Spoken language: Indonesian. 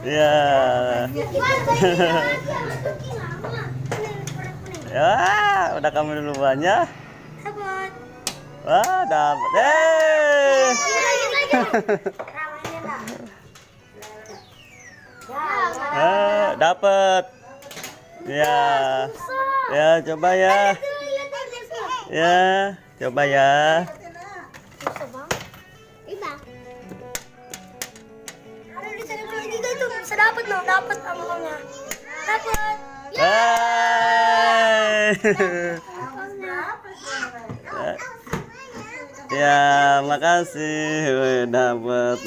Ya. Ya, udah kamu duluannya. Wah, dapat. Dapat. Ya. Ya, coba ya. Ya, coba ya. Bisa dapat loh, dapat amplopnya. Dapat. Ya, makasih. Dapat.